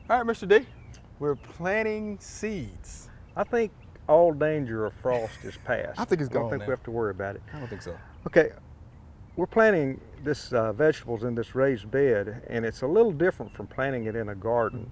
All right, Mr. D, we're planting seeds. I think all danger of frost is past. I think it's gone I don't think now. we have to worry about it. I don't think so. Okay, we're planting this vegetables in this raised bed, and it's a little different from planting it in a garden.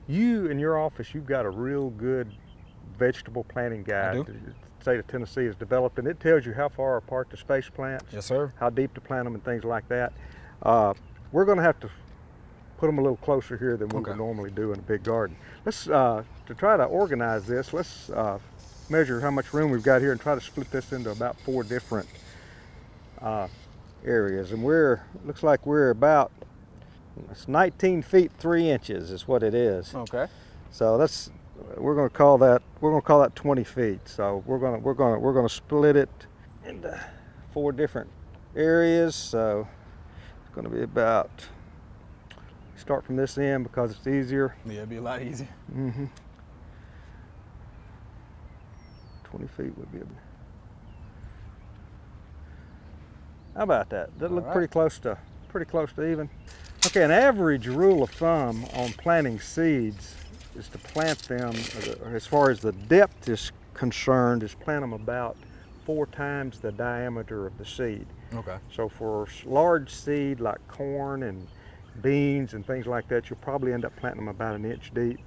You, in your office, you've got a real good vegetable planting guide. I do. The state of Tennessee has developed, and it tells you how far apart to space plants. Yes, sir. How deep to plant them and things like that. We're going to have to put them a little closer here than we would normally do in a big garden. Let's, to try to organize this, let's measure how much room we've got here and try to split this into about 4 different areas. And looks like we're about, it's 19 feet 3 inches is what it is. Okay. So we're going to call that 20 feet. So we're going to split it into 4 different areas. So it's going to be about, start from this end because it's easier. Yeah, it'd be a lot easier. 20 feet would be how about that? That look pretty close to even. Okay, an average rule of thumb on planting seeds is to plant them, as far as the depth is concerned, is plant them about 4 times the diameter of the seed. Okay. So for large seed like corn and beans and things like that, you'll probably end up planting them about 1 inch deep.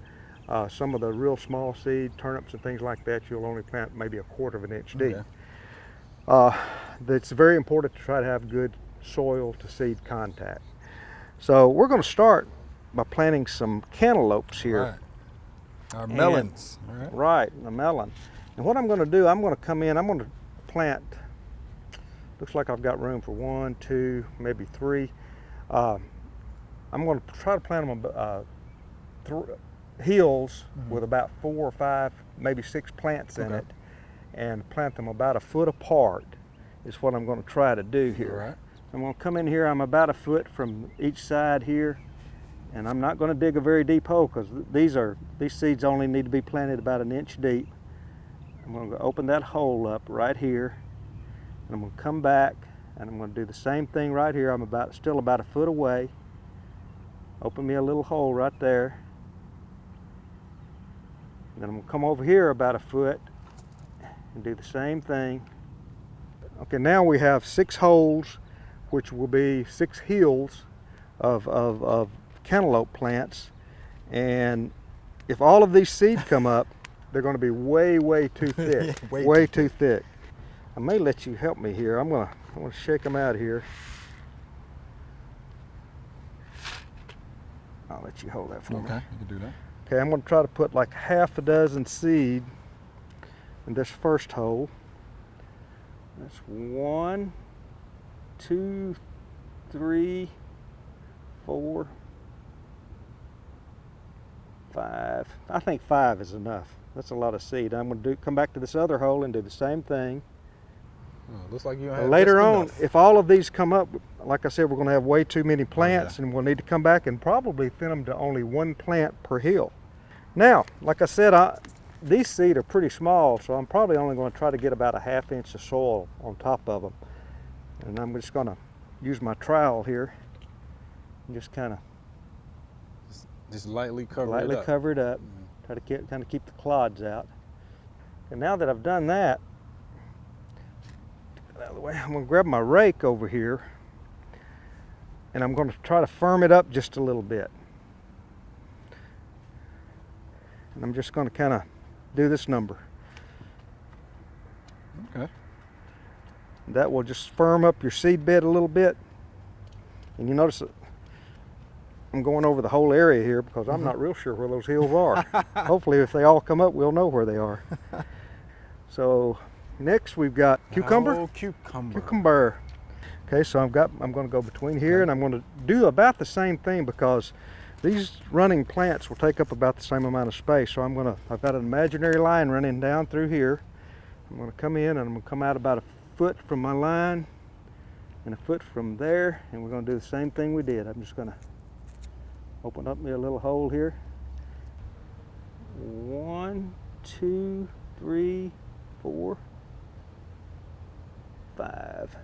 Some of the real small seed, turnips and things like that, you'll only plant maybe 1/4 of an inch deep. It's very important to try to have good soil to seed contact. So we're going to start by planting some cantaloupes here. Right. Our melons. Right, a melon. And what I'm going to do, I'm going to come in, I'm going to plant, looks like I've got room for 1, 2, maybe 3. I'm going to try to plant them hills with about 4 or 5, maybe 6 plants in it, and plant them about 1 foot apart is what I'm going to try to do here. Right. I'm going to come in here, I'm about 1 foot from each side here, and I'm not going to dig a very deep hole because these seeds only need to be planted about 1 inch deep. I'm going to open that hole up right here, and I'm going to come back and I'm going to do the same thing right here. I'm still about 1 foot away. Open me a little hole right there. And then I'm going to come over here about 1 foot and do the same thing. Okay, now we have 6 holes, which will be 6 hills of cantaloupe plants. And if all of these seeds come up, they're going to be way too thick. way too thick. I may let you help me here. I'm going to shake them out here. I'll let you hold that for me. Okay, you can do that. Okay, I'm going to try to put like 6 seed in this first hole. That's 1, 2, 3, 4, 5. I think 5 is enough. That's a lot of seed. I'm going to come back to this other hole and do the same thing. Looks like you have later on, enough. if all of these come up, like I said, we're going to have way too many plants, and we'll need to come back and probably thin them to only 1 plant per hill. Now, like I said, these seed are pretty small, so I'm probably only going to try to get about 1/2 inch of soil on top of them. And I'm just going to use my trowel here and just kind of lightly cover it up. Cover it up. Try to kind of keep the clods out. And now that I've done that, out of the way, I'm going to grab my rake over here and I'm going to try to firm it up just a little bit. And I'm just going to kind of do this number. Okay. That will just firm up your seed bed a little bit. And you notice that I'm going over the whole area here because I'm not real sure where those hills are. Hopefully if they all come up, we'll know where they are. So next we've got cucumber. Oh, cucumber. Cucumber. Okay, so I'm going to go between here and I'm going to do about the same thing because these running plants will take up about the same amount of space. So I've got an imaginary line running down through here. I'm going to come in and I'm going to come out about 1 foot from my line and 1 foot from there, and we're going to do the same thing we did. I'm just going to open up me a little hole here. 1, 2, 3, 4, 5.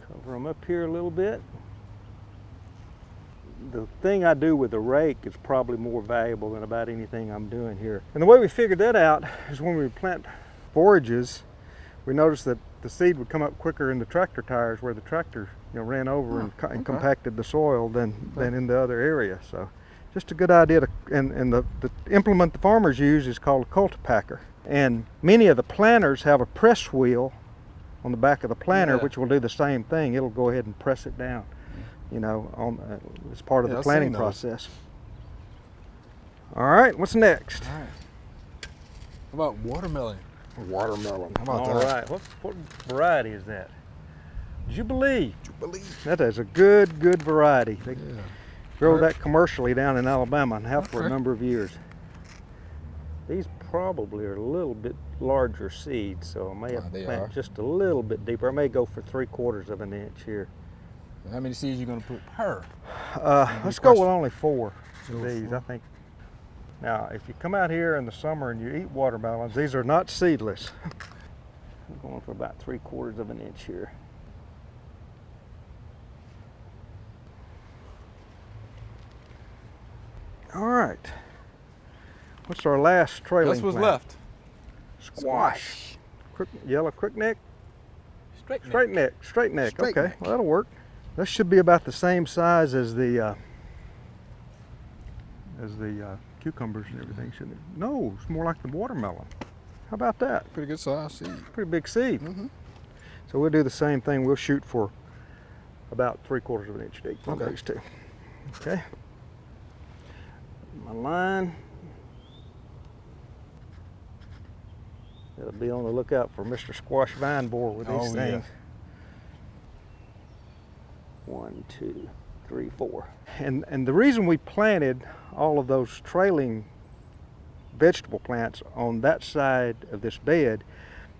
Cover them up here a little bit. the thing I do with the rake is probably more valuable than about anything I'm doing here. And the way we figured that out is when we plant forages, we noticed that the seed would come up quicker in the tractor tires where the tractor ran over and compacted the soil than in the other area. So just a good idea to, and the implement the farmers use is called a cultipacker. And many of the planters have a press wheel on the back of the planter, which will do the same thing. It'll go ahead and press it down, as part of the planting process. All right, what's next? All right. How about watermelon? Watermelon. How about All that? right, what variety is that? Jubilee. Jubilee. That is a good variety. They grow that commercially down in Alabama and have for a number of years. These probably are a little bit larger seeds, so I may have to plant just a little bit deeper. I may go for 3/4 of an inch here. How many seeds are you going to put per? Let's go with only 4 of these, I think. Now, if you come out here in the summer and you eat watermelons, these are not seedless. I'm going for about 3/4 of an inch here. All right. What's our last trailing That's what's plant? left. Squash. Yellow crookneck? Straight neck. Straight neck. Straight Okay, neck. well, that'll work. This should be about the same size as the cucumbers and everything, shouldn't it? No, it's more like the watermelon. How about that? Pretty good size seed. Pretty big seed. Mm-hmm. So we'll do the same thing. We'll shoot for about 3/4 of an inch deep on Okay. these two. Okay. My line. Gotta be on the lookout for Mr. Squash Vine Borer with these things. 1, 2, 3, 4. And the reason we planted all of those trailing vegetable plants on that side of this bed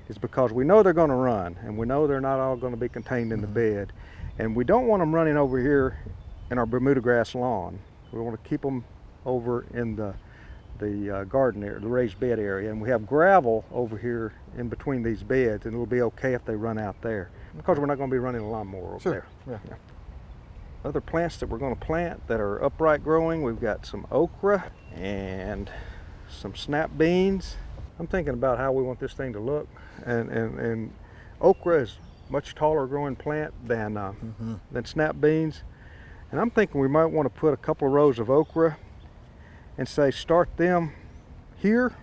is because we know they're going to run, and we know they're not all going to be contained in the bed, and we don't want them running over here in our Bermuda grass lawn. We want to keep them over in the garden area, the raised bed area, and we have gravel over here in between these beds, and it'll be okay if they run out there because we're not going to be running a lawnmower over there. Yeah. Other plants that we're going to plant that are upright growing, we've got some okra and some snap beans. I'm thinking about how we want this thing to look, and okra is much taller growing plant than snap beans, and I'm thinking we might want to put a couple of rows of okra and say start them here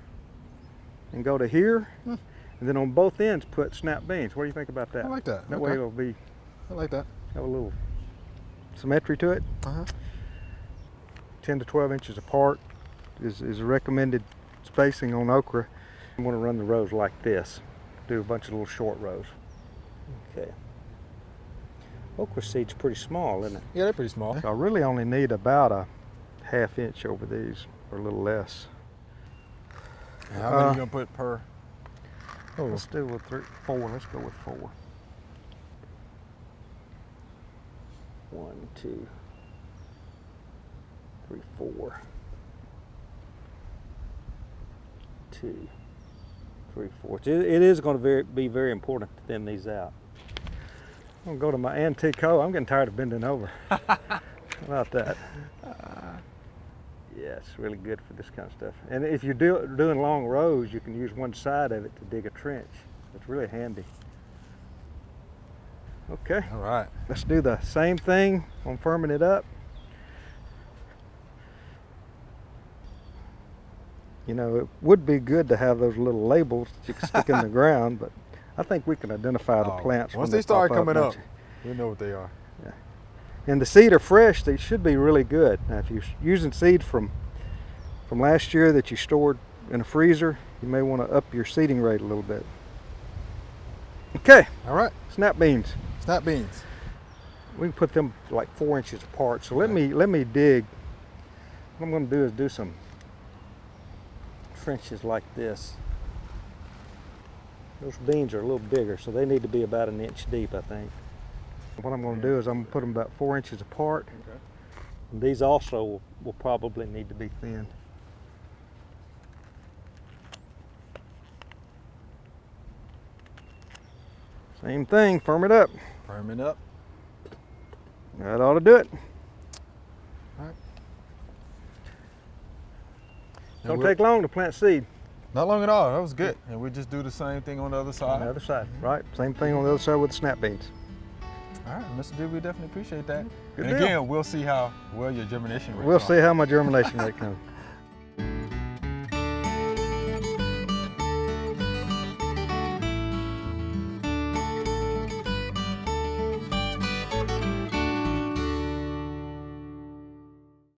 and go to here, and then on both ends put snap beans. What do you think about that? I like that. That way it'll be I like that. have a little symmetry to it. 10 to 12 inches apart is recommended spacing on okra. I'm going to run the rows like this. Do a bunch of little short rows. Okay. Okra seed's pretty small, isn't it? Yeah, they're pretty small. So I really only need about a 1/2 inch over these, or a little less. How many are you going to put per? Let's do with 4. Let's go with 4. 1, 2, 3, 4. 2, 3, 4. It is going to be very important to thin these out. I'm going to go to my antique hoe. I'm getting tired of bending over. How about that? Yeah, it's really good for this kind of stuff. And if you're doing long rows, you can use one side of it to dig a trench. It's really handy. Okay. All right. Let's do the same thing on firming it up. You know, it would be good to have those little labels that you can stick in the ground, but I think we can identify the plants once when they start pop coming up. don't you? We know what they are. Yeah. And the seed are fresh, they should be really good. Now if you're using seed from last year that you stored in a freezer, you may want to up your seeding rate a little bit. Okay. All right. Snap beans. Snap beans. We can put them like 4 inches apart. So let me dig. What I'm going to do is do some trenches like this. Those beans are a little bigger, so they need to be about 1 inch deep, I think. What I'm going to do is I'm going to put them about 4 inches apart. Okay. And these also will probably need to be thinned. Same thing, firm it up. Firm it up. That ought to do it. All right. Don't take long to plant seed. Not long at all. That was good. And we just do the same thing on the other side. On the other side, right? Same thing on the other side with the snap beans. All right, Mr. D, we definitely appreciate that. Good and deal. again, we'll see how well your germination rate We'll see how my germination rate comes.